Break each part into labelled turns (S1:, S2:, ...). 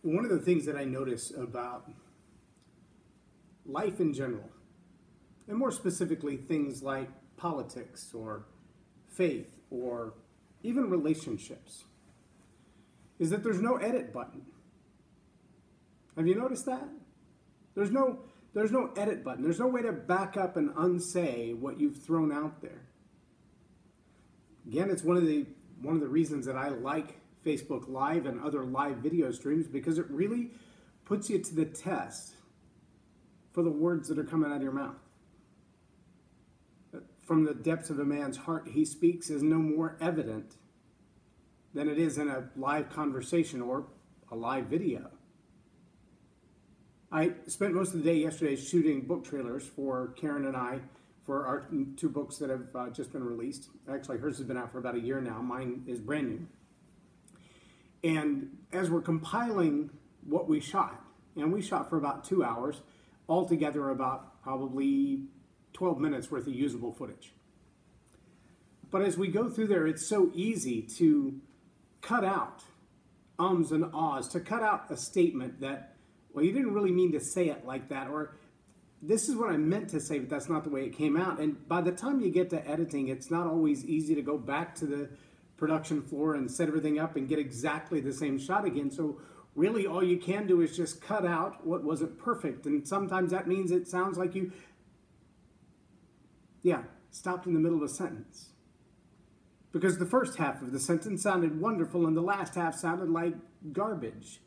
S1: One of the things that I notice about life in general, and more specifically things like politics or faith or even relationships, is that there's no edit button. Have you noticed that? There's no edit button. There's no way to back up and unsay what you've thrown out there. Again, it's one of the reasons that I like Facebook Live and other live video streams, because it really puts you to the test for the words that are coming out of your mouth. From the depths of a man's heart he speaks is no more evident than it is in a live conversation or a live video. I spent most of the day yesterday shooting book trailers for Karen and I for our two books that have just been released. Actually, hers has been out for about a year now. Mine is brand new. And as we're compiling what we shot, and we shot for about 2 hours, altogether about probably 12 minutes worth of usable footage. But as we go through there, it's so easy to cut out ums and ahs, to cut out a statement that, well, you didn't really mean to say it like that, or this is what I meant to say, but that's not the way it came out. And by the time you get to editing, it's not always easy to go back to the production floor and set everything up and get exactly the same shot again. So really all you can do is just cut out what wasn't perfect. And sometimes that means it sounds like you, stopped in the middle of a sentence. Because the first half of the sentence sounded wonderful and the last half sounded like garbage.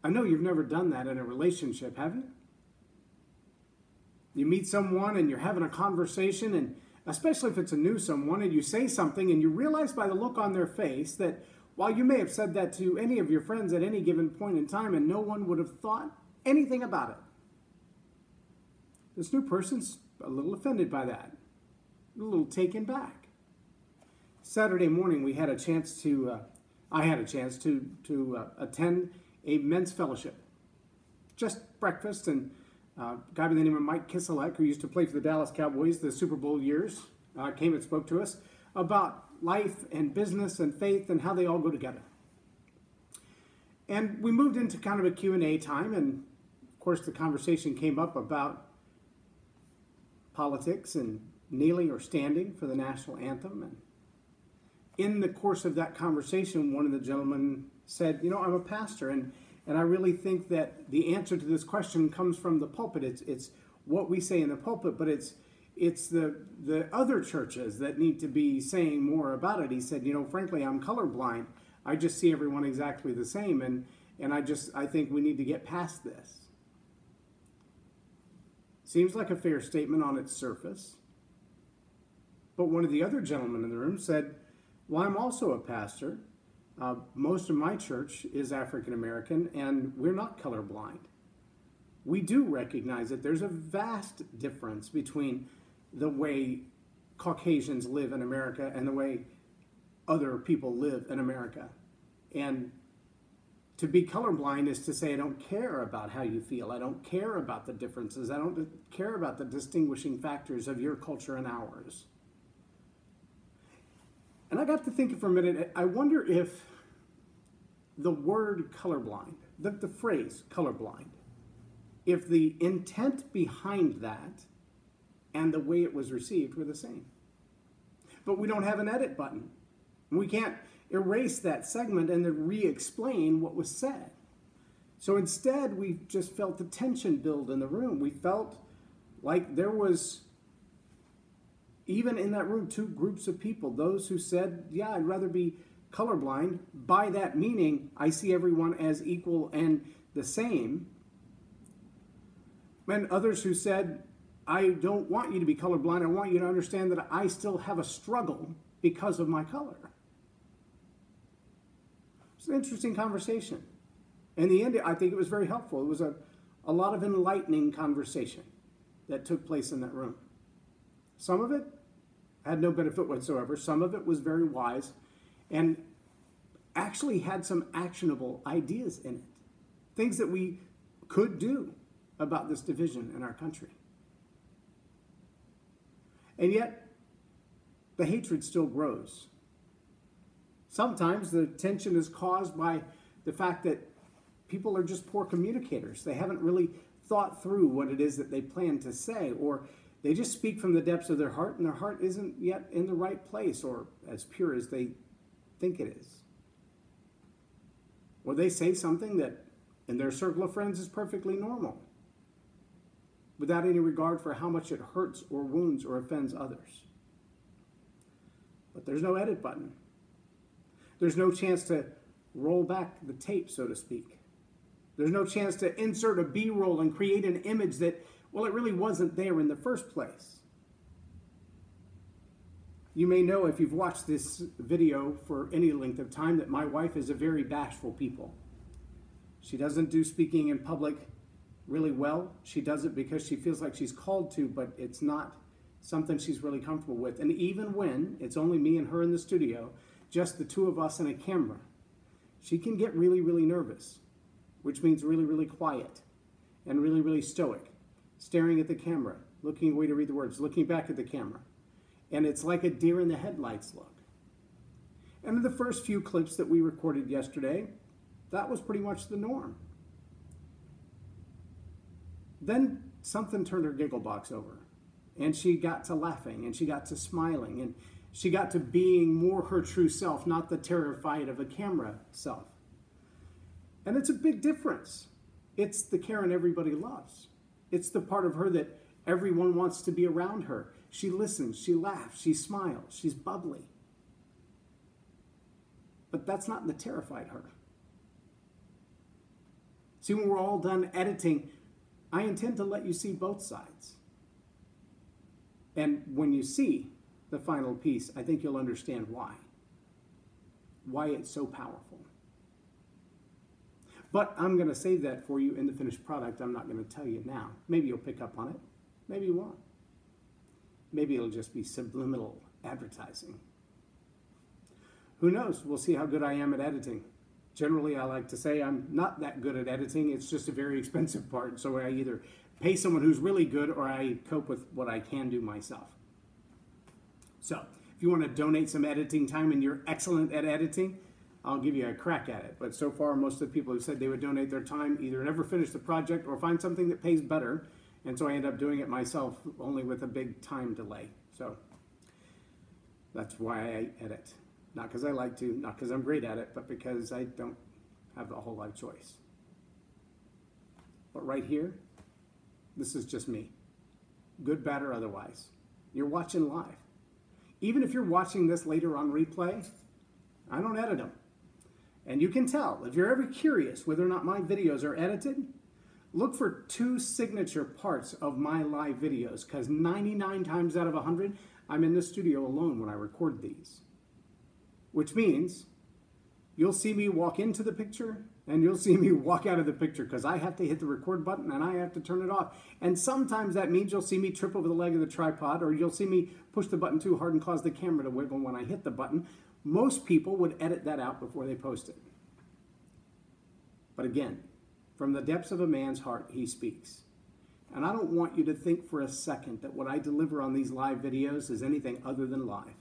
S1: I know you've never done that in a relationship, have you? You meet someone and you're having a conversation, and especially if it's a new someone, and you say something and you realize by the look on their face that while you may have said that to any of your friends at any given point in time and no one would have thought anything about it, this new person's a little offended by that, a little taken back. Saturday morning we had a chance to, I had a chance to attend a men's fellowship. Just breakfast, and a guy by the name of Mike Kiselek, who used to play for the Dallas Cowboys the Super Bowl years, came and spoke to us about life and business and faith and how they all go together. And we moved into kind of a Q&A time, and of course the conversation came up about politics and kneeling or standing for the national anthem. And in the course of that conversation, one of the gentlemen said, you know, I'm a pastor, and I really think that the answer to this question comes from the pulpit. It's what we say in the pulpit, but it's the other churches that need to be saying more about it. He said, you know, frankly, I'm colorblind. I just see everyone exactly the same, and I think we need to get past this. Seems like a fair statement on its surface. But one of the other gentlemen in the room said, well, I'm also a pastor. Most of my church is African American, and we're not colorblind. We do recognize that there's a vast difference between the way Caucasians live in America and the way other people live in America. And to be colorblind is to say, I don't care about how you feel. I don't care about the differences. I don't care about the distinguishing factors of your culture and ours. And I got to thinking for a minute, I wonder if the word colorblind, the phrase colorblind, if the intent behind that and the way it was received were the same. But we don't have an edit button. We can't erase that segment and then re-explain what was said. So instead, we just felt the tension build in the room. We felt like there was, even in that room, two groups of people. Those who said, yeah, I'd rather be colorblind. By that meaning, I see everyone as equal and the same. And others who said, I don't want you to be colorblind. I want you to understand that I still have a struggle because of my color. It's an interesting conversation. In the end, I think it was very helpful. It was a lot of enlightening conversation that took place in that room. Some of it had no benefit whatsoever. Some of it was very wise and actually had some actionable ideas in it. Things that we could do about this division in our country. And yet, the hatred still grows. Sometimes the tension is caused by the fact that people are just poor communicators. They haven't really thought through what it is that they plan to say, or they just speak from the depths of their heart, and their heart isn't yet in the right place or as pure as they think it is. Or they say something that in their circle of friends is perfectly normal, without any regard for how much it hurts or wounds or offends others. But there's no edit button. There's no chance to roll back the tape, so to speak. There's no chance to insert a B-roll and create an image that, well, it really wasn't there in the first place. You may know, if you've watched this video for any length of time, that my wife is a very bashful people. She doesn't do speaking in public really well. She does it because she feels like she's called to, but it's not something she's really comfortable with. And even when it's only me and her in the studio, just the two of us and a camera, she can get really, really nervous, which means really, really quiet and really, really stoic, staring at the camera, looking away to read the words, looking back at the camera. And it's like a deer in the headlights look. And in the first few clips that we recorded yesterday, that was pretty much the norm. Then something turned her giggle box over, and she got to laughing, and she got to smiling, and she got to being more her true self, not the terrified of a camera self. And it's a big difference. It's the Karen everybody loves. It's the part of her that everyone wants to be around her. She listens, she laughs, she smiles, she's bubbly. But that's not the terrified her. See, when we're all done editing, I intend to let you see both sides. And when you see the final piece, I think you'll understand why it's so powerful. But I'm going to save that for you in the finished product. I'm not going to tell you now. Maybe you'll pick up on it. Maybe you won't. Maybe it'll just be subliminal advertising. Who knows? We'll see how good I am at editing. Generally, I like to say I'm not that good at editing. It's just a very expensive part. So I either pay someone who's really good, or I cope with what I can do myself. So if you want to donate some editing time and you're excellent at editing, I'll give you a crack at it. But so far, most of the people who said they would donate their time either never finish the project or find something that pays better. And so I end up doing it myself, only with a big time delay. So that's why I edit. Not because I like to, not because I'm great at it, but because I don't have a whole lot of choice. But right here, this is just me. Good, bad, or otherwise. You're watching live. Even if you're watching this later on replay, I don't edit them. And you can tell, if you're ever curious whether or not my videos are edited, look for two signature parts of my live videos, because 99 times out of 100, I'm in the studio alone when I record these. Which means you'll see me walk into the picture and you'll see me walk out of the picture, because I have to hit the record button and I have to turn it off. And sometimes that means you'll see me trip over the leg of the tripod, or you'll see me push the button too hard and cause the camera to wiggle when I hit the button. Most people would edit that out before they post it. But again, from the depths of a man's heart, he speaks. And I don't want you to think for a second that what I deliver on these live videos is anything other than live.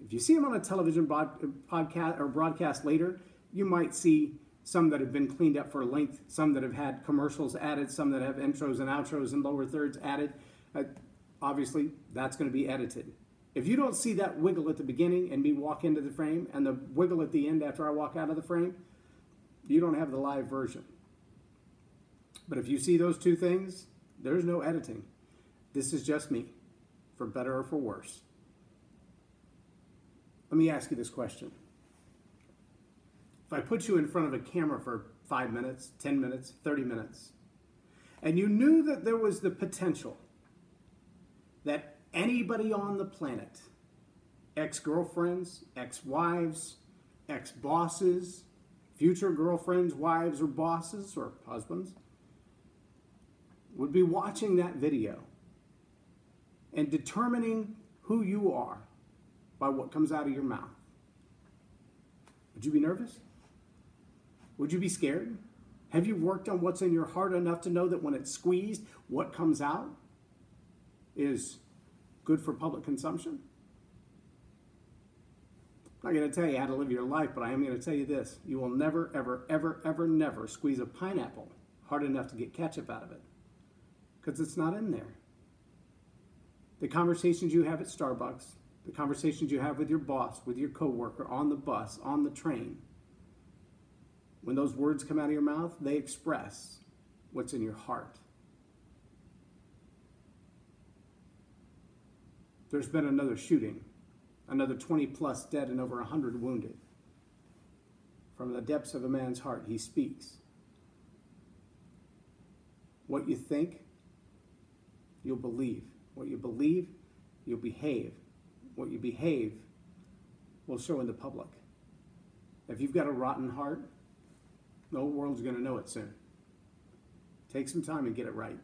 S1: If you see them on a television podcast or broadcast later, you might see some that have been cleaned up for length, some that have had commercials added, some that have intros and outros and lower thirds added. Obviously, that's going to be edited. If you don't see that wiggle at the beginning and me walk into the frame, and the wiggle at the end after I walk out of the frame, you don't have the live version. But if you see those two things, there's no editing. This is just me, for better or for worse. Let me ask you this question. If I put you in front of a camera for 5 minutes, 10 minutes, 30 minutes, and you knew that there was the potential that anybody on the planet, ex-girlfriends, ex-wives, ex-bosses, future girlfriends, wives, or bosses, or husbands, would be watching that video and determining who you are by what comes out of your mouth, would you be nervous? Would you be scared? Have you worked on what's in your heart enough to know that when it's squeezed, what comes out is good for public consumption? I'm not going to tell you how to live your life, but I am going to tell you this. You will never, ever, ever, ever, never squeeze a pineapple hard enough to get ketchup out of it, because it's not in there. The conversations you have at Starbucks, the conversations you have with your boss, with your coworker, on the bus, on the train, when those words come out of your mouth, they express what's in your heart. There's been another shooting, another 20 plus dead and over 100 wounded. From the depths of a man's heart, he speaks. What you think, you'll believe. What you believe, you'll behave. What you behave will show in the public. If you've got a rotten heart, the whole world's going to know it soon. Take some time and get it right.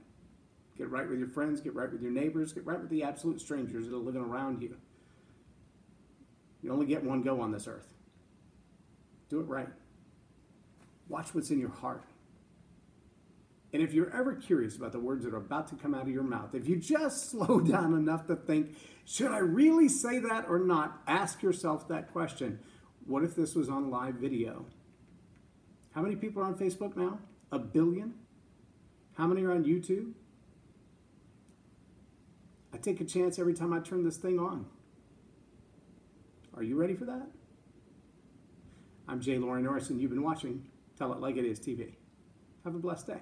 S1: Get right with your friends, get right with your neighbors, get right with the absolute strangers that are living around you. You only get one go on this earth. Do it right. Watch what's in your heart. And if you're ever curious about the words that are about to come out of your mouth, if you just slow down enough to think, should I really say that or not? Ask yourself that question. What if this was on live video? How many people are on Facebook now? 1 billion? How many are on YouTube? I take a chance every time I turn this thing on. Are you ready for that? I'm J Loren Norris, and you've been watching Tell It Like It Is TV. Have a blessed day.